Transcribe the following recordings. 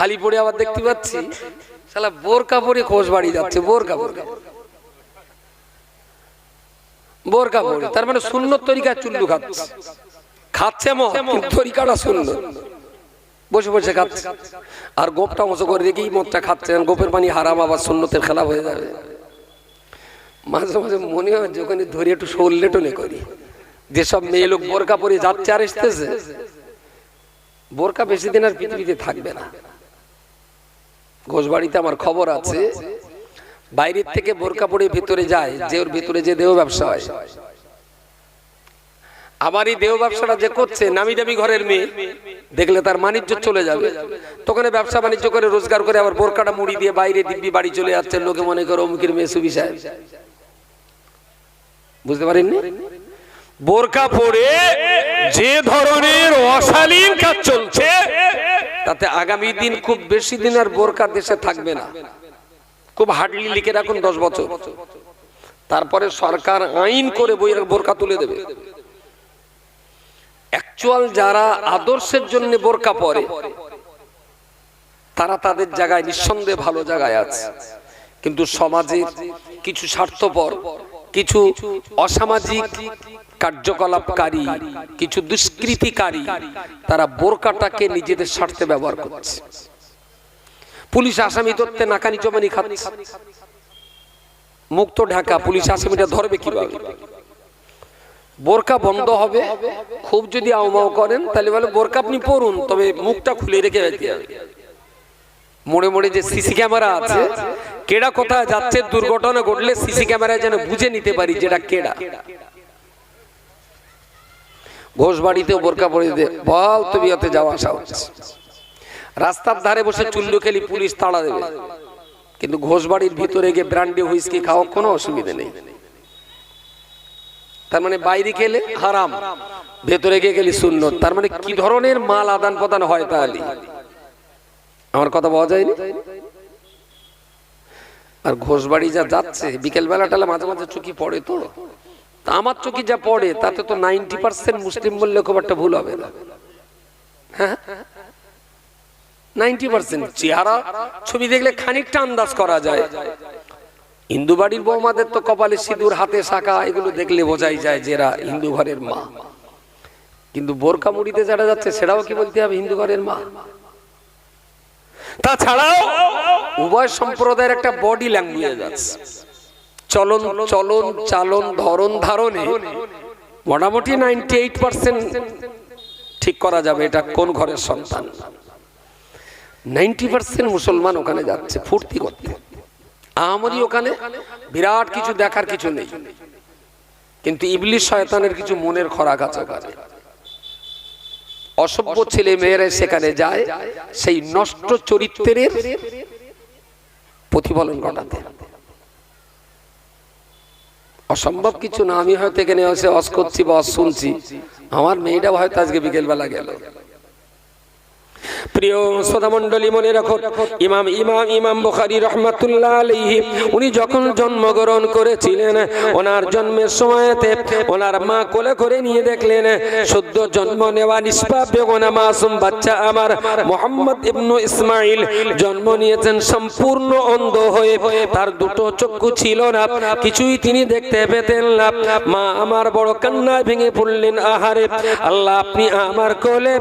খালি পড়ে আবার দেখতে পাচ্ছি শালা বোরকা পরে খোঁজ বাড়ি যাচ্ছে, বোরকা পরে বোরকা পরে, তার মানে সুন্নত তরিকায় চুল্লু খাচ্ছে, খাচ্ছে তরিকাটা সুন্নত, বসে বসে খাচ্ছে আর গোপটা মশো করে রেখেই মদটা খাচ্ছেন। গোপের পানি হারাম, আবার সুন্নতের খেলা হয়ে যাবে। মাঝে মাঝে মনে হয় যখন ধরে একটু সরলে টনে করি, যেসব মেয়ে লোক বোরকা পরে যাচ্ছে আর আসতেছে, বোরকা বেশি দিন আর পৃথিবীতে থাকবে না। ঘোষবাড়িতে আমার খবর আছে, বাইরের থেকে বোরকা পরে ভেতরে যায়, যে ওর ভেতরে যে দেহ ব্যবসা হয়। আবার এই দেহ ব্যবসাটা যে করছে নামি দামি ঘরের মেয়ে, দেখলে তার বাণিজ্য চলে যাবে, তখন ব্যবসা বাণিজ্য করে রোজগার করে আবার বোরকাটা মুড়ি দিয়ে বাইরে দিব্যি বাড়ি চলে যাচ্ছে, লোকে মনে করে অমুকের মেয়ে সুবি সাহেব। বুঝতে পারেননি? বোরকা পরে যে ধরনের অশালীন কাজ চলছে, তাতে আগামী দিন খুব বেশি দিন আর বোরকা দেশে থাকবে না। খুব হার্ডলি লিখে রাখুন 10 বছর, তারপরে সরকার আইন করে বোরকা তুলে দেবে। অ্যাকচুয়াল যারা আদর্শের জন্য বোরকা পরে তারা তাদের জায়গায় নিঃসন্দেহে ভালো জায়গায় আছে, কিন্তু সমাজের কিছু স্বার্থপর, কিছু অসামাজিক কার্যকলাপকারী, কিছু দুষ্কৃতিকারী, তারা বোরকাটাকে নিজেদের স্বার্থে ব্যবহার করছে। পুলিশ আসামি ধরতে নাকানি চমানি খাচ্ছে, মুক্ত ঢাকা, পুলিশ আসামিটা ধরবে কিভাবে? বোরকা বন্ধ হবে, খুব যদি আউমাও করেন তাহলে বলে বোরকা আপনি পরুন, তবে মুখটা খুলে রেখে যেতে হবে। মোড়ে মোড়ে যে সিসি ক্যামেরা আছে, কেডা কোথায় যাচ্ছে দুর্ঘটনা ঘটলে সিসি ক্যামেরায় যেন বুঝে নিতে পারি যেটা কেডা। ঘোষবাড়িতেও বোরকা পরে বল তবিয়তে যাওয়া আসা হচ্ছে, রাস্তার ধারে বসে চুল্লু খেলি পুলিশ তাড়া দেবে, কিন্তু ঘোষবাড়ির ভিতরে গিয়ে ব্র্যান্ডি হুইস্কি খাওয়া কোনো অসুবিধা নেই। তার মানে বাইরে গেলে হারাম, ভেতরে গিয়ে গেলে সুন্নত। তার মানে কি ধরনের মাল আদান প্রদান হয় তাহলে? আমার কথা বলা যায়নি? আর ঘোষবাড়ি যা যাচ্ছে, বিকেল বেলাটালে মাঝে মাঝে চোখি পড়ে, তো আমার চোখি যা পড়ে তাতে তো 90% মুসলিম বললে খুব একটা ভুল হবে না। হ্যাঁ, 90% চেহারা ছবি দেখলে খানিকটা আন্দাজ করা যায়। হিন্দু বাড়ির বৌমাদের তো কপালে সিঁদুর, হাতে শাখা, এগুলো দেখলে বোঝাই যায় যে এরা হিন্দু ঘরের মা। কিন্তু বোরকা মুড়িতে যারা যাচ্ছে সেটাও কি বলতে হবে হিন্দু ঘরের মা? তাছাড়াও উভয় সম্প্রদায়ের একটা বডি ল্যাঙ্গুয়েজ আছে, চলন চলন চালন ধরন ধারণে মোটামুটি 98% ঠিক করা যাবে এটা কোন ঘরের সন্তান। 90% মুসলমান ওখানে যাচ্ছে ফুর্তি করতে, আমারই ওখানে বিরাট কিছু দেখার কিছু নেই, কিন্তু ইবলিশ শয়তানের কিছু মনের খোরাক আছে। অসভ্য ছেলে মেয়েরা সেখানে যায় সেই নষ্ট চরিত্রের প্রতিফলন ঘটাতে। অসম্ভব কিছু না, আমি হয়তো এখানে এসে অস করছি বা অস শুনছি, আমার মেয়েটাও হয়তো আজকে বিকেল বেলা গেল। প্রিয় শ্রোতা মণ্ডলী, মনে রাখো ইমাম বুখারী রাহমাতুল্লাহ আলাইহি উনি যখন জন্মগ্রহণ করেছিলেন, ওনার জন্মের সময়তে ওনার মা কোলে করে নিয়ে দেখলেন সদ্য জন্ম নেওয়া নিষ্পাপ বেগুনা মাসুম বাচ্চা আমার মুহাম্মদ ইবনে ইসমাইল জন্ম নিয়েছেন সম্পূর্ণ অন্ধ হয়ে, তার দুটো চক্ষু ছিল না, কিছুই তিনি দেখতে পেতেন না। মা আমার বড় কান্নায় ভেঙে পড়লেন, আহারে আল্লাহ, আপনি আমার কোলে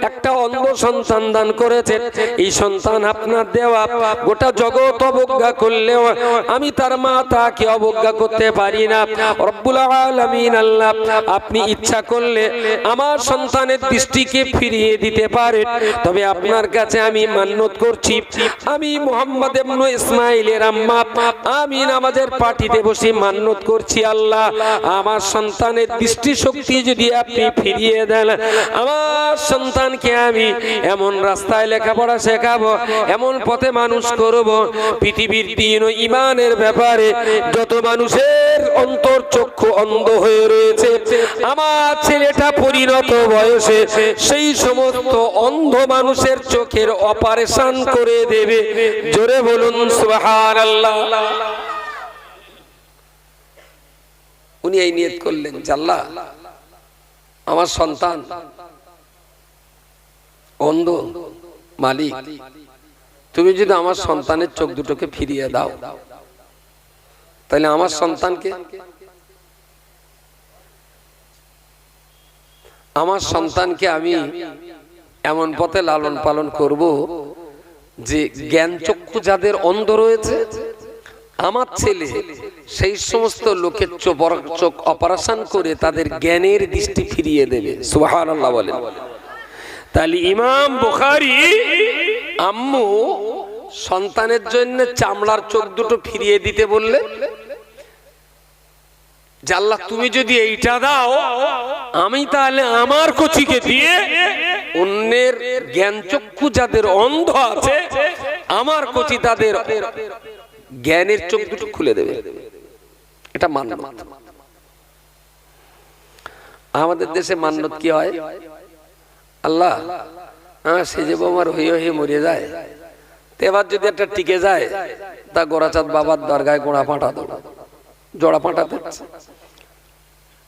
একটা অন্ধ সন্তান দান করেছেন, এই সন্তান আপনার দেওয়া, গোটা জগৎ অবজ্ঞা করলেও আমি তার মা তাকে অবজ্ঞা করতে পারি না। রব্বুল আলামিন আল্লাহ, আপনি ইচ্ছা করলে আমার সন্তানের দৃষ্টিকে ফিরিয়ে দিতে পারেন, তবে আপনার কাছে আমি মান্যত করছি, আমি মুহাম্মদ ইবনে ইসমাইলের আম্মা আমি নামাজের পাটিতে বসে মান্যত করছি, আল্লাহ আমার সন্তানের দৃষ্টি শক্তি যদি আপনি ফিরিয়ে দেন, আমার সন্তানকে আমি এমন রাস্তায় লেখাপড়া শেখাবো, এমন পথে মানুষ করব, পৃথিবীর দিন ও ইমানের ব্যাপারে যত মানুষের অন্তর চক্ষু অন্ধ হয়ে রয়েছে, আমার ছেলেটা পরিণত বয়সে সেই সমস্ত অন্ধ মানুষের চোখের অপারেশন করে দেবে। জোরে বলুন সুবহানাল্লাহ। উনি এই নিয়ত করলেন, আল্লাহ আমার সন্তান অন্ধ, মালিক তুমি যদি আমার সন্তানের চোখ দুটোকে ফিরিয়ে দাও, তাহলে আমার সন্তানকে আমি এমন পথে লালন পালন করব যে জ্ঞান চক্ষু যাদের অন্ধ রয়েছে, আমার ছেলে সেই সমস্ত লোকের চোখ অপারেশন করে তাদের জ্ঞানের দৃষ্টি ফিরিয়ে দেবে। সুবহানাল্লাহ বলেন। তাহলে ইমাম বুখারী আম্মু সন্তানের জন্য চামড়ার চোখ দুটো ফিরিয়ে দিতে বললে, যে আল্লাহ তুমি যদি এইটা দাও, আমি তাহলে আমার কচিকে দিয়ে অন্যের জ্ঞান চক্ষু যাদের অন্ধ আছে, আমার কচি তাদের জ্ঞানের চোখ দুটো খুলে দেবে। এটা মান্যত। আমাদের দেশে মান্যত কি হয়, আল্লাহ সে যে বোমার হয়ে হয়ে মরে যায়, এবার যদি একটা টিকে যায়, তা গোরাচাঁদ বাবার দরগায় গোড়া পাঁটা দেবো, জোড়া পাঁটাতে।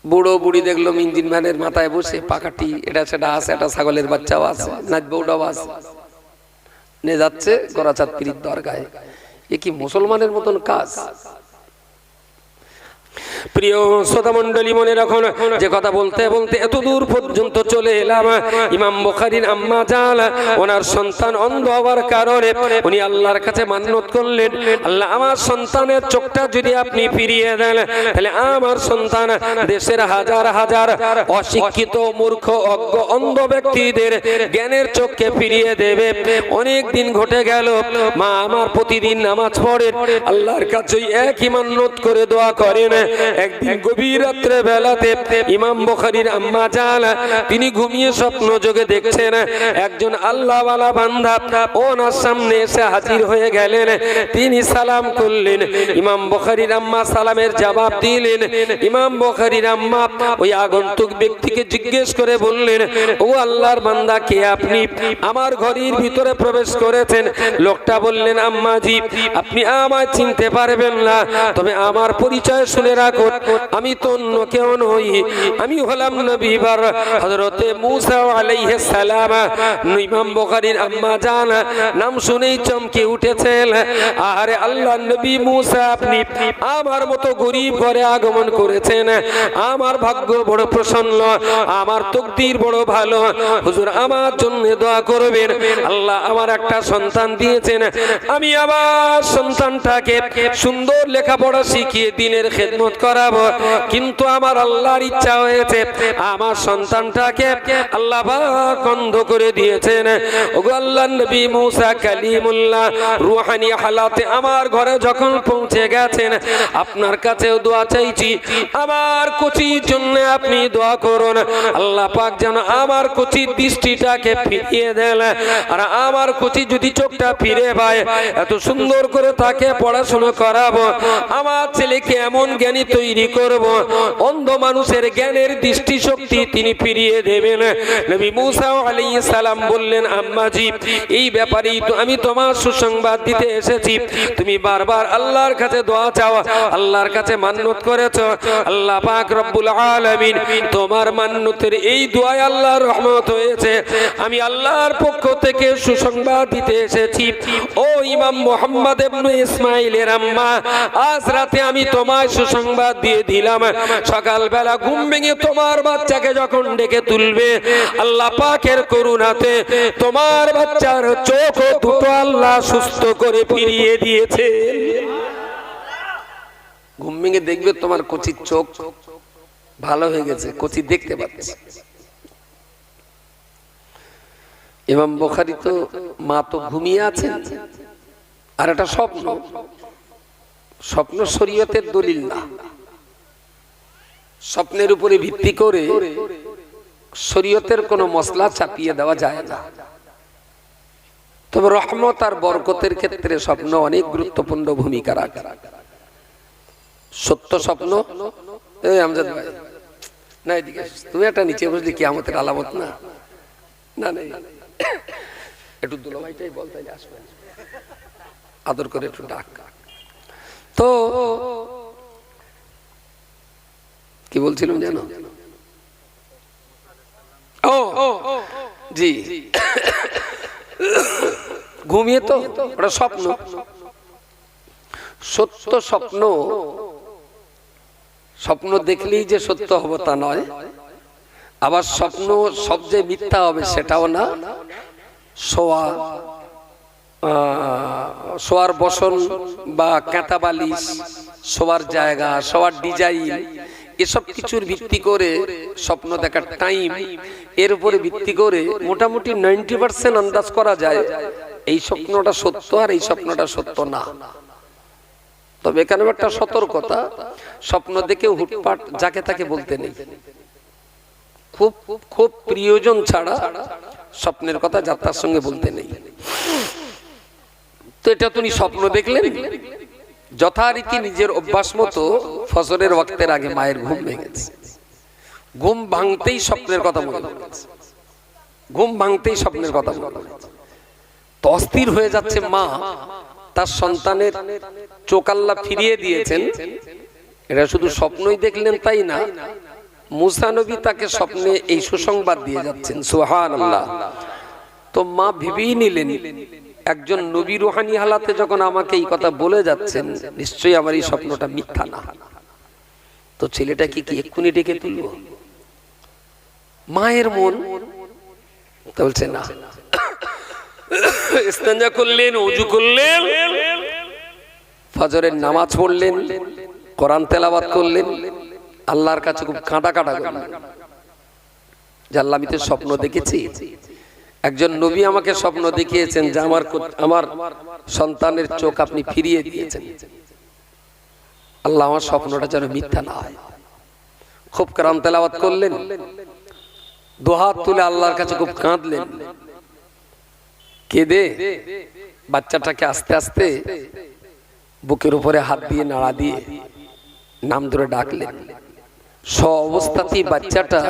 বুড়ো বুড়ি দেখলো ইঞ্জিন ভ্যানের মাথায় বসে পাকাটি এটা সেটা আছে, একটা ছাগলের বাচ্চাও আছে, নাচ বউটাও আছে, নিয়ে যাচ্ছে গোরাচাঁদ পীরের দরগায়। এ কি মুসলমানের মতন কাজ? প্রিয় শ্রোতা মণ্ডলী, মনে রাখুন যে কথা বলতে বলতে এত দূর পর্যন্ত চলে এলাম। ইমাম বুখারীর আম্মা জান ওনার সন্তান অন্ধ হওয়ার কারণে উনি আল্লাহর কাছে মান্নত করলেন, আল্লাহ আমার সন্তানের চোখটা যদি আপনি ফিরিয়ে দেন, তাহলে আমার সন্তান দেশের হাজার হাজার অশিক্ষিত মূর্খ অজ্ঞ অন্ধ ব্যক্তিদের জ্ঞানের চোখকে ফিরিয়ে দেবে। অনেক দিন ঘটে গেল, মা আমার প্রতিদিন নামাজ পড়েন, আল্লাহর কাছে একই মান্নত করে দোয়া করেন। একদিন গভীর রাত্রে বেলাতে ইমাম বুখারীর আম্মা জান তিনি ঘুমিয়ে স্বপ্ন যোগে দেখছেন একজন আল্লাহওয়ালা বান্দা ওনার সামনে এসে হাজির হয়ে গেলেন। তিনি সালাম করলেন, ইমাম বুখারীর আম্মা সালামের জবাব দিলেন। ইমাম বুখারীর আম্মা ওই আগন্তুক ব্যক্তিকে জিজ্ঞেস করে বললেন, ও আল্লাহর বান্দা, কে আপনি? আমার ঘরের ভিতরে প্রবেশ করেছেন। লোকটা বললেন, আম্মা জি, আপনি আমায় চিনতে পারবেন না, তবে আমার পরিচয় শুনে রাখুন, আমি তো অন্য কেউ নই, আমি হলাম নবী হযরতে মূসা আলাইহিস সালাম। ইমাম বুখারীর আম্মা জান নাম শুনেই চমকে উঠেছেন, আরে আল্লাহর নবী মূসা, আপনি আমার মতো গরীব ঘরে আগমন করেছেন, আমার ভাগ্য বড় প্রসন্ন, আমার তকদীর বড় ভালো, হুজুর আমার জন্য দোয়া করবেন। আল্লাহ আমার একটা সন্তান দিয়েছেন, আমি আমার সন্তানটাকে সুন্দর লেখাপড়া শিখিয়ে দিনের খেদমত করাবো, কিন্তু আমার আল্লাহর ইচ্ছা হয়েছে আমার সন্তানটাকে আল্লাহ পাক অন্ধ করে দিয়েছেন। ওগো আল্লাহর নবী মূসা কালিমুল্লাহ রূহানি হালাতে আমার ঘরে যখন পৌঁছে গেছেন, আপনার কাছেও দোয়া চাইছি, আমার কচির জন্য আপনি দোয়া করুন, আল্লাহ পাক যেন আমার কচির দৃষ্টিটাকে ফিরিয়ে দেন। আর আমার কচি যদি চোখটা ফিরে পায়, এত সুন্দর করে তাকে পড়াশোনা করাবো, আমার ছেলেকে এমন জ্ঞানী তৈরি করব, অন্ধ মানুষের জ্ঞানের দৃষ্টি শক্তি তিনি ফিরিয়ে দেবেন। নবী মূসা আলাইহিস সালাম বললেন, আম্মা জি, এই ব্যাপারেই তো আমি তোমার সুসংবাদ দিতে এসেছি। তুমি বারবার আল্লাহর কাছে দোয়া চাও, আল্লাহর কাছে মান্নত করেছো, আল্লাহ পাক রব্বুল আলামিন তোমার মান্নতের এই দোয়ায় আল্লাহর রহমত হয়েছে। আমি আল্লাহর পক্ষ থেকে সুসংবাদ দিতে এসেছি। ও ইমাম মুহাম্মদ ইবনে ইসমাইলের আম্মা, আজ রাতে আমি তোমায় সুসংবাদ দিয়ে দিলাম, সকালবেলা ঘুম ভেঙে তোমার বাচ্চাকে যখন ডেকে তুলবে, আল্লাহ পাকের করুণাতে তোমার বাচ্চার চোখ দুটো আল্লাহ সুস্থ করে ফিরিয়ে দিয়েছে। ঘুম ভেঙে দেখবে তোমার কচির চোখ ভালো হয়ে গেছে, কচি দেখতে পাচ্ছে। ইমাম বুখারী তো মা তো ঘুমিয়ে আছেন, আর এটা স্বপ্ন, স্বপ্ন শরীয়তের দলিল না। স্বপ্নের উপরে ভিত্তি করে শরীয়তের কোনো মসলা চাপিয়ে দেওয়া যায় না। তবে রহমত আর বরকতের ক্ষেত্রে স্বপ্ন অনেক গুরুত্বপূর্ণ ভূমিকা রাখে। সত্য স্বপ্ন, এই আমজাদ ভাই না, এদিকে তুমি একটা নিচে বসলি কিয়ামতের আলামত না? না না, একটু দুলা ভাইটাই বল, তাইলে আসবেন, আদর করে একটু ডাক। তো কি বলছিলাম জানো? ও জি, ঘুমিয়ে তো ওটা স্বপ্ন। সত্য স্বপ্ন, স্বপ্ন দেখলেই যে সত্য হবে তা নয়, আবার স্বপ্ন সব যে মিথ্যা হবে সেটাও না। শোয়ার বসন বা কাঁথা বালিশ, শোয়ার জায়গা, শোয়ার ডিজাইন, এসব কিছুর ভিত্তি করে স্বপ্ন দেখার টাইম, এর উপরে ভিত্তি করে মোটামুটি 90% আন্দাজ করা যায় এই স্বপ্নটা সত্য আর এই স্বপ্নটা সত্য না। তবে এখানে একটা সতর্কতা, স্বপ্ন দেখে হুটপাট যাকে তাকে বলতে নেই। খুব খুব প্রিয়জন ছাড়া স্বপ্নের কথা যাত্রার সঙ্গে বলতে নেই। তো এটা তুমি স্বপ্ন দেখলেন, যথারীতি নিজের অভ্যাস মতো ফজরের ওয়াক্তের আগে মায়ের ঘুম ভেঙেছে। ঘুম ভাঙতেই স্বপ্নের কথা মনে পড়েছে, ঘুম ভাঙতেই স্বপ্নের কথা মনে পড়েছে। তো অস্থির হয়ে যাচ্ছে মা, তার সন্তানের চোখ আল্লাহ ফিরিয়ে দিয়েছেন। এটা শুধু স্বপ্নই দেখলেন তাই না, মুসা নবী তাকে স্বপ্নে এই সুসংবাদ দিয়ে যাচ্ছেন। সুবহানাল্লাহ। তো মা ভেবেই নিলেন একজন নবী রুহানি হালাতে যখন আমাকে এই কথা বলে যাচ্ছেন, নিশ্চয়ই আমার এই স্বপ্নটা মিথ্যা না। তো ছেলেটাকে কি এক্ষুনি ডেকে তুলব? মায়ের মন তো বলছে না। ইস্তেঞ্জা করলেন, ওযু করলেন, ফজরের নামাজ পড়লেন, কোরআন তেলাওয়াত করলেন, আল্লাহর কাছে খুব কাঁটা কাটা করলেন যে আল্লাহ, আমি তো স্বপ্ন দেখেছি, একজন নবী আমাকে স্বপ্ন দেখিয়েছেন যে আমার সন্তানের চোখ আপনি ফিরিয়ে দিয়েছেন। আল্লাহ, আমার স্বপ্নটা যেন মিথ্যা না হয়। খুব কোরআন তেলাওয়াত করলেন, দুহাত তুলে আল্লাহর কাছে খুব কাঁদলেন। কেঁদে বাচ্চাটাকে আস্তে আস্তে বুকের উপরে হাত দিয়ে নাড়া দিয়ে নাম ধরে ডাকলেন। সব অবস্থাতেই বাচ্চাটা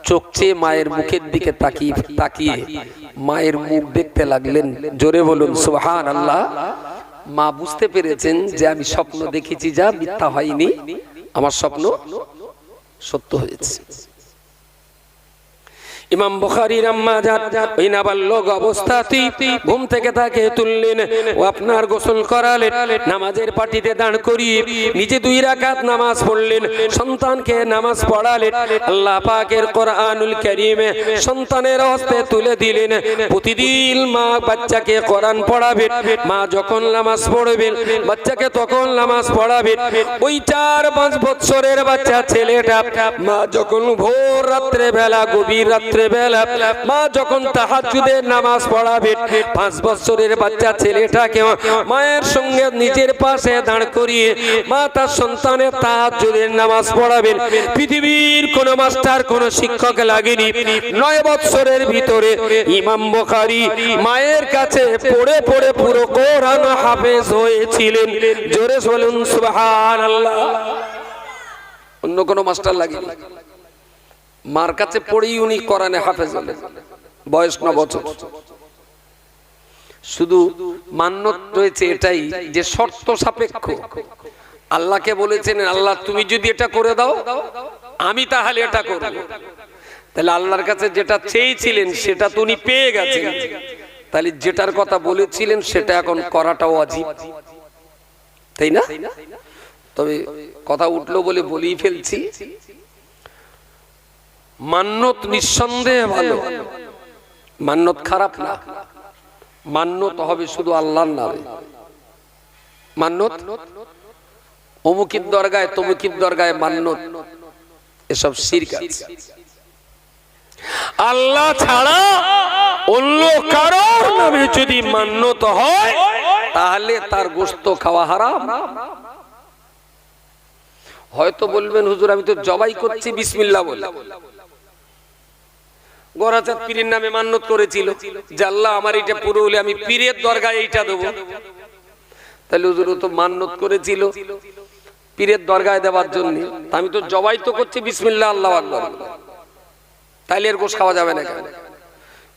চোখ চেয়ে মায়ের মুখের দিকে তাকিয়ে মায়ের মুখ দেখতে লাগলেন। জোরে বলুন সুবহানাল্লাহ। মা বুঝতে পেরেছেন যে আমি স্বপ্ন দেখেছি, যা মিথ্যা হয়নি, আমার স্বপ্ন সত্য হয়েছে। ইমাম বুখারীর আম্মা জান ওই নাবালক অবস্থাতেই ঘুম থেকে তাকে তুললেন ও আপনার গোসল করালেন, নামাজের পাটিতে দাঁড় করিয়ে নিজে 2 রাকাত নামাজ পড়লেন, সন্তানকে নামাজ পড়ালেন। আল্লাহ পাকের কোরআনুল কারীমে সন্তানের হস্তে তুলে দিলেন। প্রতিদিন মা বাচ্চাকে কোরআন পড়াবেন, মা যখন নামাজ পড়বেন বাচ্চাকে তখন নামাজ পড়াবেন। ওই 4-5 বছরের বাচ্চা ছেলেটা মা যখন ভোর রাত্রে বেলা, গভীর রাত্রে বেলা মা যখন তাহাজ্জুদের নামাজ পড়াবে, 5 বছরের বাচ্চা ছেলেটাকে মায়ের সঙ্গে নিজের পাশে দাঁড় করিয়ে মা তার সন্তানের তাহাজ্জুদের নামাজ পড়াবেন। পৃথিবীর কোন মাস্টার, কোন শিক্ষক লাগেনি। 9 বছরের ভিতরে ইমাম বুখারী মায়ের কাছে পড়ে পড়ে পুরো কোরআন হাফেজ হয়েছিলেন। জোরে বলুন সুবহানাল্লাহ। অন্য কোন মাস্টার লাগেনি, মার কাছে পড়েই উনি কোরআনে হাফেজ হলেন। বয়স 9 বছর। শুধু মান্যত রয়েছে এটাই যে শর্ত সাপেক্ষ। আল্লাহকে বলেছেন, আল্লাহ তুমি যদি এটা করে দাও আমি তাহলে এটা করব। তাহলে আল্লাহর কাছে যেটা চেয়েছিলেন সেটা তো উনি পেয়ে গেছেন, তাহলে যেটার কথা বলেছিলেন সেটা এখন করাটা ওয়াজিব, তাই না? তবে কথা উঠলো বলে বলেই ফেলছি, মান্যত নিঃসন্দেহে ভালো, মান্যত খারাপ না। মান্যত হবে শুধু আল্লাহর নামে। মান্যত অমুকির দরগায় তমুকির দরগায় মান্যত, এসব শিরক আছে। আল্লাহ ছাড়া অন্য কারোর নামে যদি মান্যত হয় তাহলে তার গোশত খাওয়া হারাম। হয়তো বলবেন, হুজুর আমি তো জবাই করছি বিসমিল্লাহ বলে। গোরাচাঁদ পীরের নামে মান্যত করেছিল যে আল্লাহ আমার এটা পুরো হলে আমি পীরের দরগায় এইটা দেবো। তাহলে হুজুর তো মান্যত করেছিল পীরের দরগায় দেওয়ার জন্য, আমি তো জবাই তো করছি বিসমিল্লাহ আল্লাহু আকবার, তাইলে এর গোশ খাওয়া যাবে না কেন?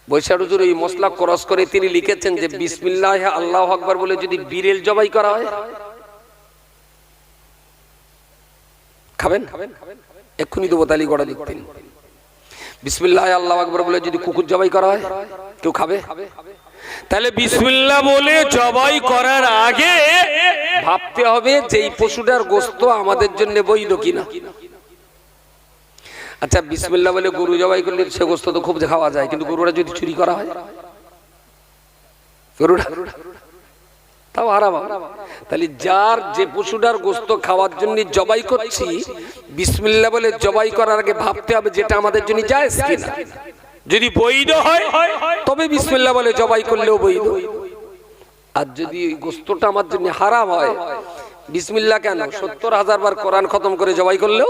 বৈশাখ হুজুর এই মশলা ক্রস করে তিনি লিখেছেন যে বিসমিল্লাহ আল্লাহু আকবার বলে যদি বিড়েল জবাই করা হয় খাবেন? এক্ষুনি দেবো, তালি গড়া লিখতেন। বিসমিল্লাহ আল্লাহু আকবার বলে যদি কুকুর জবাই করা হয় কেউ খাবে? তাহলে বিসমিল্লাহ বলে জবাই করার আগে ভাবতে হবে যে এই পশুটার গোশত আমাদের জন্য বৈধ কিনা। আচ্ছা, বিসমিল্লাহ বলে গরু জবাই করলে সে গোশত তো খুব খাওয়া যায়, কিন্তু গরুটা যদি চুরি করা হয়, গরুটা তাও হারাম। তাহলে যার যে পশুটার গোশত খাওয়ার জন্য জবাই করছি, বিসমিল্লাহ বলে জবাই করার আগে ভাবতে হবে যেটা আমাদের জন্য জায়েজ কিনা। যদি বৈধ হয় তবে বিসমিল্লাহ বলে জবাই করলেও বৈধ। আর যদি ওই গোশতটা আমার জন্য হারাম হয়, বিসমিল্লাহ কেন 70,000 বার কোরআন খতম করে জবাই করলেও